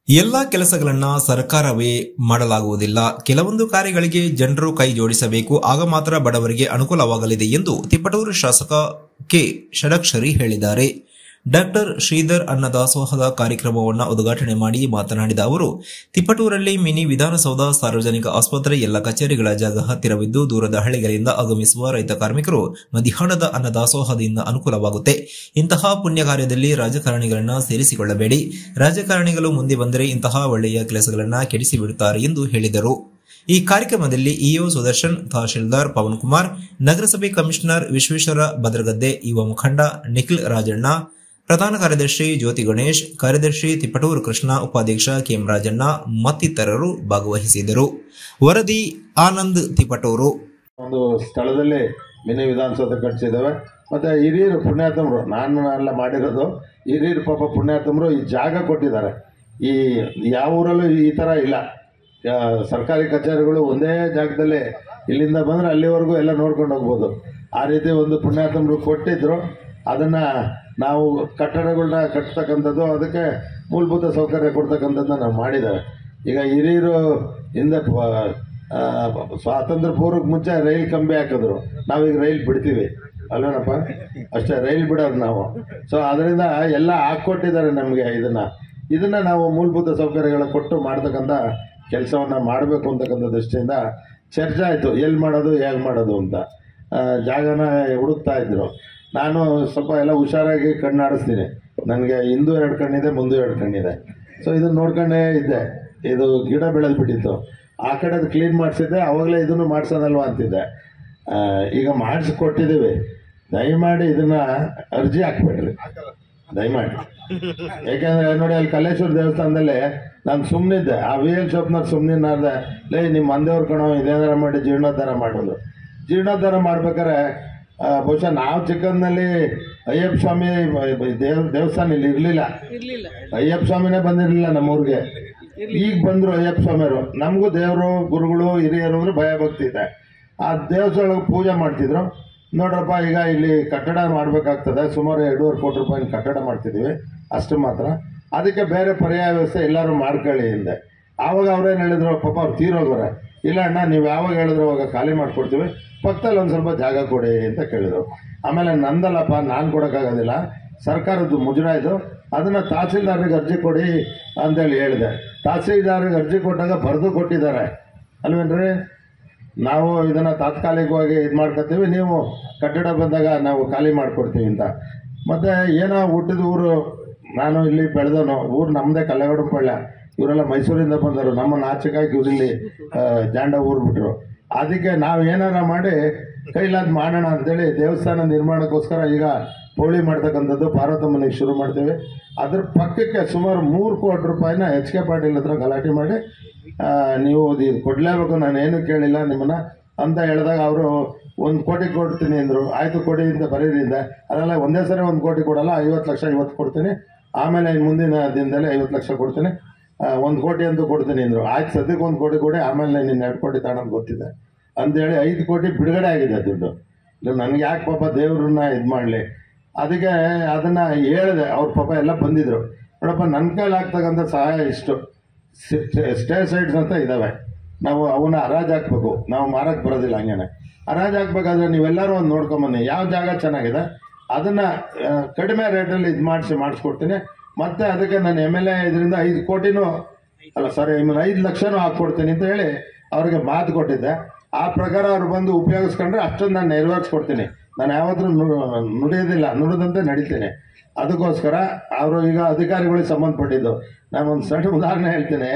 ಎಲ್ಲಾ ಕೆಲಸಗಳನ್ನ ಸರ್ಕಾರವೇ ಮಾಡಲಾಗುವುದಿಲ್ಲ. ಕೆಲವೊಂದು ಕಾರ್ಯಗಳಿಗೆ ಜನರು ಕೈ ಜೋಡಿಸಬೇಕು. ಆಗ ಮಾತ್ರ ಬಡವರಿಗೆ ಅನುಕೂಲವಾಗಲಿದೆ ಎಂದು ತಿಪಟೂರು ಶಾಸಕ ಕೆ ಷಡಕ್ಷರಿ ಹೇಳಿದ್ದಾರೆ. ಡಾಕ್ಟರ್ ಶ್ರೀಧರ್ ಅನ್ನದಾಸೋಹದ ಕಾರ್ಯಕ್ರಮವನ್ನು ಉದ್ಘಾಟನೆ ಮಾಡಿ ಮಾತನಾಡಿದ ಅವರು, ತಿಪಟೂರಲ್ಲಿ ಮಿನಿ ವಿಧಾನಸೌಧ, ಸಾರ್ವಜನಿಕ ಆಸ್ಪತ್ರೆ, ಎಲ್ಲ ಕಚೇರಿಗಳ ಜಾಗ ಹತ್ತಿರವಿದ್ದು ದೂರದ ಹಳ್ಳಿಗಳಿಂದ ಆಗಮಿಸುವ ರೈತ ಕಾರ್ಮಿಕರು ಮಧ್ಯಾಹ್ನದ ಅನ್ನದಾಸೋಹದಿಂದ ಅನುಕೂಲವಾಗುತ್ತೆ. ಇಂತಹ ಪುಣ್ಯ ಕಾರ್ಯದಲ್ಲಿ ರಾಜಕಾರಣಿಗಳನ್ನ ಸೇರಿಸಿಕೊಳ್ಳಬೇಡಿ. ರಾಜಕಾರಣಿಗಳು ಮುಂದೆ ಬಂದರೆ ಇಂತಹ ಒಳ್ಳೆಯ ಕೆಲಸಗಳನ್ನ ಕೆಡಿಸಿಬಿಡುತ್ತಾರೆ ಎಂದು ಹೇಳಿದರು. ಈ ಕಾರ್ಯಕ್ರಮದಲ್ಲಿ ಇಒ ಸುದರ್ಶನ್, ತಹಶೀಲ್ದಾರ್ ಪವನ್ ಕುಮಾರ್, ನಗರಸಭೆ ಕಮಿಷನರ್ ವಿಶ್ವೇಶ್ವರ ಭದ್ರಗದ್ದೆ, ಯುವ ಮುಖಂಡ ನಿಖಿಲ್ ರಾಜಣ್ಣ, ಪ್ರಧಾನ ಕಾರ್ಯದರ್ಶಿ ಜ್ಯೋತಿ ಗಣೇಶ್, ಕಾರ್ಯದರ್ಶಿ ತಿಪಟೂರು ಕೃಷ್ಣ, ಉಪಾಧ್ಯಕ್ಷ ಕೆಎಂ ರಾಜಣ್ಣ ಮತ್ತಿತರರು ಭಾಗವಹಿಸಿದರು. ವರದಿ ಆನಂದ್, ತಿಪಟೂರು. ಒಂದು ಸ್ಥಳದಲ್ಲಿ ಮಿನಿ ವಿಧಾನಸೌಧ ಕಟ್ಟಿಸಿದ್ದೇವೆ. ಮತ್ತು ಹಿರಿಯರು ಪುಣ್ಯಾತಮರು, ನಾನು ಎಲ್ಲ ಮಾಡಿರೋದು, ಹಿರಿಯರು ಪಾಪ ಪುಣ್ಯಾತಮರು ಈ ಜಾಗ ಕೊಟ್ಟಿದ್ದಾರೆ. ಈ ಯಾವ ಊರಲ್ಲೂ ಈ ಥರ ಇಲ್ಲ. ಸರ್ಕಾರಿ ಕಚೇರಿಗಳು ಒಂದೇ ಜಾಗದಲ್ಲಿ ಇಲ್ಲಿಂದ ಬಂದರೆ ಅಲ್ಲಿವರೆಗೂ ಎಲ್ಲ ನೋಡ್ಕೊಂಡು ಹೋಗ್ಬೋದು. ಆ ರೀತಿ ಒಂದು ಪುಣ್ಯಾತಮರು ಕೊಟ್ಟಿದ್ದರು. ಅದನ್ನು ನಾವು ಕಟ್ಟಡಗಳನ್ನ ಕಟ್ತಕ್ಕಂಥದ್ದು, ಅದಕ್ಕೆ ಮೂಲಭೂತ ಸೌಕರ್ಯ ಕೊಡ್ತಕ್ಕಂಥದ್ದನ್ನ ನಾವು ಮಾಡಿದ್ದೇವೆ. ಈಗ ಹಿರಿಯರು ಹಿಂದೆ ಸ್ವಾತಂತ್ರ್ಯ ಪೂರ್ವಕ್ಕೆ ಮುಂಚೆ ರೈಲ್ ಕಂಬಿ ಹಾಕಿದ್ರು. ನಾವೀಗ ರೈಲ್ ಬಿಡ್ತೀವಿ ಅಲ್ವೇನಪ್ಪ, ಅಷ್ಟೇ ರೈಲ್ ಬಿಡೋದು ನಾವು. ಸೊ ಅದರಿಂದ ಎಲ್ಲ ಹಾಕ್ಕೊಟ್ಟಿದ್ದಾರೆ ನಮಗೆ. ಇದನ್ನು ನಾವು ಮೂಲಭೂತ ಸೌಕರ್ಯಗಳ ಕೊಟ್ಟು ಮಾಡ್ತಕ್ಕಂಥ ಕೆಲಸವನ್ನು ಮಾಡಬೇಕು ಅಂತಕ್ಕಂಥ ದೃಷ್ಟಿಯಿಂದ ಚರ್ಚೆ ಆಯಿತು, ಎಲ್ಲಿ ಮಾಡೋದು, ಹೇಗೆ ಮಾಡೋದು ಅಂತ. ಜಾಗನ ಹುಡುಕ್ತಾ ಇದ್ರು. ನಾನು ಸ್ವಲ್ಪ ಎಲ್ಲ ಹುಷಾರಾಗಿ ಕಣ್ಣಾಡಿಸ್ತೀನಿ. ನನಗೆ ಹಿಂದೂ 2 ಕಣ್ಣಿದೆ, ಮುಂದೆ 2 ಕಣ್ಣಿದೆ. ಸೊ ಇದನ್ನು ನೋಡ್ಕೊಂಡೇ ಇದ್ದೆ. ಇದು ಗಿಡ ಬೆಳೆದ್ಬಿಟ್ಟಿತ್ತು. ಆ ಕಡೆದು ಕ್ಲೀನ್ ಮಾಡಿಸಿದ್ದೆ. ಆವಾಗಲೇ ಇದನ್ನು ಮಾಡಿಸೋದಲ್ವ ಅಂತಿದ್ದೆ. ಈಗ ಮಾಡಿಸ್ಕೊಟ್ಟಿದ್ದೀವಿ. ದಯಮಾಡಿ ಇದನ್ನು ಅರ್ಜಿ ಹಾಕ್ಬೇಡ್ರಿ, ದಯಮಾಡಿ. ಯಾಕೆಂದರೆ ನೋಡಿ, ಅಲ್ಲಿ ಕಲ್ಲೇಶ್ವರ ದೇವಸ್ಥಾನದಲ್ಲಿ ನಾನು ಸುಮ್ಮನಿದ್ದೆ. ಆ VL ಶಾಪ್ನವ್ರು ಸುಮ್ಮನಿನಾರ್ದೆ, ಲೇ ನಿಮ್ಮ ಮಂದೇವ್ರ ಕಣೋ, ಇದೇನಾರ ಮಾಡಿ ಜೀರ್ಣೋದ್ಧಾರ ಮಾಡೋದು. ಜೀರ್ಣೋದ್ಧಾರ ಮಾಡ್ಬೇಕಾರೆ ಬಹುಶಃ ನಾವು ಚಿಕ್ಕಂದಿನಲ್ಲಿ ಅಯ್ಯಪ್ಪ ಸ್ವಾಮಿ ದೇವಸ್ಥಾನ ಇಲ್ಲಿ ಇರಲಿಲ್ಲ. ಅಯ್ಯಪ್ಪ ಸ್ವಾಮಿನೇ ಬಂದಿರಲಿಲ್ಲ ನಮ್ಮೂರಿಗೆ. ಈಗ ಬಂದರು ಅಯ್ಯಪ್ಪ ಸ್ವಾಮಿಯವರು. ನಮಗೂ ದೇವರು, ಗುರುಗಳು, ಹಿರಿಯರು ಅಂದರೆ ಭಯ ಭಕ್ತಿ ಇದೆ. ಆ ದೇವಸ್ಥಾನ ಪೂಜೆ ಮಾಡ್ತಿದ್ರು. ನೋಡ್ರಪ್ಪ, ಈಗ ಇಲ್ಲಿ ಕಟ್ಟಡ ಮಾಡಬೇಕಾಗ್ತದೆ. ಸುಮಾರು 2.5 ಕೋಟಿ ರೂಪಾಯಿನ ಕಟ್ಟಡ ಮಾಡ್ತಿದ್ದೀವಿ, ಅಷ್ಟು ಮಾತ್ರ. ಅದಕ್ಕೆ ಬೇರೆ ಪರ್ಯಾಯ ವ್ಯವಸ್ಥೆ ಎಲ್ಲರೂ ಮಾಡ್ಕೊಳ್ಳಿ ಹಿಂದೆ. ಆವಾಗ ಅವ್ರೇನು ಹೇಳಿದ್ರು, ಪಾಪ ಅವ್ರು ತೀರೋಗೋರೆ. ಇಲ್ಲ ಅಣ್ಣ, ನೀವು ಯಾವಾಗ ಹೇಳಿದ್ರು ಅವಾಗ ಖಾಲಿ ಮಾಡಿಕೊಡ್ತೀವಿ, ಪಕ್ಕದಲ್ಲಿ ಒಂದು ಸ್ವಲ್ಪ ಜಾಗ ಕೊಡಿ ಅಂತ ಕೇಳಿದರು. ಆಮೇಲೆ ನಂದಲ್ಲಪ್ಪ, ನಾನು ಕೊಡೋಕ್ಕಾಗೋದಿಲ್ಲ, ಸರ್ಕಾರದ್ದು ಮುಜರಾ ಇದು, ಅದನ್ನು ತಹಸೀಲ್ದಾರ್ರಿಗೆ ಅರ್ಜಿ ಕೊಡಿ ಅಂತೇಳಿ ಹೇಳಿದೆ. ತಹಸೀಲ್ದಾರ್ರಿಗೆ ಅರ್ಜಿ ಕೊಟ್ಟಾಗ ಬರೆದು ಕೊಟ್ಟಿದ್ದಾರೆ ಅಲ್ವೇನ್ರಿ. ನಾವು ಇದನ್ನು ತಾತ್ಕಾಲಿಕವಾಗಿ ಇದು ಮಾಡ್ಕೊತೀವಿ, ನೀವು ಕಟ್ಟಡ ಬಂದಾಗ ನಾವು ಖಾಲಿ ಮಾಡಿಕೊಡ್ತೀವಿ ಅಂತ. ಮತ್ತು ಏನೋ ಹುಟ್ಟಿದ ಊರು, ನಾನು ಇಲ್ಲಿ ಬೆಳೆದವನು. ಊರು ನಮ್ಮದೇ ಕಲ್ಲಗಡಂಪಳ್ಳ. ಇವರೆಲ್ಲ ಮೈಸೂರಿಂದ ಬಂದರು. ನಮ್ಮನ್ನು ಆಚೆಗಾಗಿ ಇವರಿಲ್ಲಿ ಜಾಂಡ ಊರು ಬಿಟ್ಟರು. ಅದಕ್ಕೆ ನಾವು ಏನಾರ ಮಾಡಿ ಕೈಲಾದ ಮಾಡೋಣ ಅಂತೇಳಿ ದೇವಸ್ಥಾನ ನಿರ್ಮಾಣಕ್ಕೋಸ್ಕರ ಈಗ ಪೋಳಿ ಮಾಡ್ತಕ್ಕಂಥದ್ದು ಪಾರ್ವತಮ್ಮನಿಗೆ ಶುರು ಮಾಡ್ತೀವಿ. ಅದ್ರ ಪಕ್ಕಕ್ಕೆ ಸುಮಾರು 3 ಕೋಟಿ ರೂಪಾಯಿನ HK ಪಾಟೀಲ್ ಹತ್ರ ಗಲಾಟೆ ಮಾಡಿ, ನೀವು ಇದು ಕೊಡಲೇಬೇಕು, ನಾನೇನು ಕೇಳಿಲ್ಲ ನಿಮ್ಮನ್ನು ಅಂತ ಹೇಳಿದಾಗ ಅವರು 1 ಕೋಟಿ ಕೊಡ್ತೀನಿ ಅಂದರು. ಆಯಿತು ಕೊಡಿ ಅಂತ ಬರೀರಿಂದ. ಅದೆಲ್ಲ ಒಂದೇ ಸರಿ 1 ಕೋಟಿ ಕೊಡಲ್ಲ, 50 ಲಕ್ಷ ಇವತ್ತು ಕೊಡ್ತೀನಿ, ಆಮೇಲೆ ಮುಂದಿನ ದಿನದಲ್ಲಿ 50 ಲಕ್ಷ ಕೊಡ್ತೀನಿ, 1 ಕೋಟಿ ಅಂತೂ ಕೊಡ್ತೀನಿ ಅಂದರು. ಆಯ್ತು, ಸದ್ಯಕ್ಕೆ 1 ಕೋಟಿ ಕೊಡಿ, ಆಮೇಲೆ ನೀನು 2 ಕೋಟಿ ತಗೊಳೋದು ಗೊತ್ತಿದೆ ಅಂಥೇಳಿ 5 ಕೋಟಿ ಬಿಡುಗಡೆ ಆಗಿದೆ ದುಡ್ಡು. ನನಗೆ ಯಾಕೆ ಪಾಪ ದೇವ್ರನ್ನ ಇದು ಮಾಡಲಿ. ಅದಕ್ಕೆ ಅದನ್ನು ಹೇಳಿದೆ. ಅವ್ರ ಪಾಪ ಎಲ್ಲ ಬಂದಿದ್ದರು. ನೋಡಪ್ಪ, ನನ್ನ ಕೈಲಿ ಆಗ್ತಕ್ಕಂಥ ಸಹಾಯ ಇಷ್ಟು. ಸ್ಟೇ ಸೈಡ್ಸ್ ಅಂತ ಇದ್ದಾವೆ, ನಾವು ಅವನ್ನ ಹರಾಜು ಹಾಕ್ಬೇಕು. ನಾವು ಮಾರಕ್ಕೆ ಬರೋದಿಲ್ಲ. ಹಂಗೇನೆ ಹರಾಜು ಹಾಕ್ಬೇಕಾದ್ರೆ ನೀವೆಲ್ಲರೂ ಒಂದು ನೋಡ್ಕೊಂಬನ್ನಿ, ಯಾವ ಜಾಗ ಚೆನ್ನಾಗಿದೆ ಅದನ್ನು ಕಡಿಮೆ ರೇಟಲ್ಲಿ ಇದು ಮಾಡಿಸ್ಕೊಡ್ತೀನಿ. ಮತ್ತು ಅದಕ್ಕೆ ನಾನು MLA ಇದರಿಂದ 5 ಕೋಟಿನೂ ಅಲ್ಲ, ಸಾರಿ, 5 ಲಕ್ಷನೂ ಹಾಕ್ಕೊಡ್ತೀನಿ ಅಂತ ಹೇಳಿ ಅವ್ರಿಗೆ ಮಾತು ಕೊಟ್ಟಿದ್ದೆ. ಆ ಪ್ರಕಾರ ಅವ್ರು ಬಂದು ಉಪಯೋಗಿಸ್ಕೊಂಡ್ರೆ ಅಷ್ಟೊಂದು ನಾನು ನೆರವೇರಿಸ್ಕೊಡ್ತೀನಿ. ನಾನು ಯಾವತ್ತೂ ನುಡಿಯೋದಿಲ್ಲ, ನುಡಿದಂತೆ ನಡೀತೀನಿ. ಅದಕ್ಕೋಸ್ಕರ ಅವರು ಈಗ ಅಧಿಕಾರಿಗಳಿಗೆ ಸಂಬಂಧಪಟ್ಟಿದ್ದು. ನಾನು ಒಂದು ಸಣ್ಣ ಉದಾಹರಣೆ ಹೇಳ್ತೀನಿ.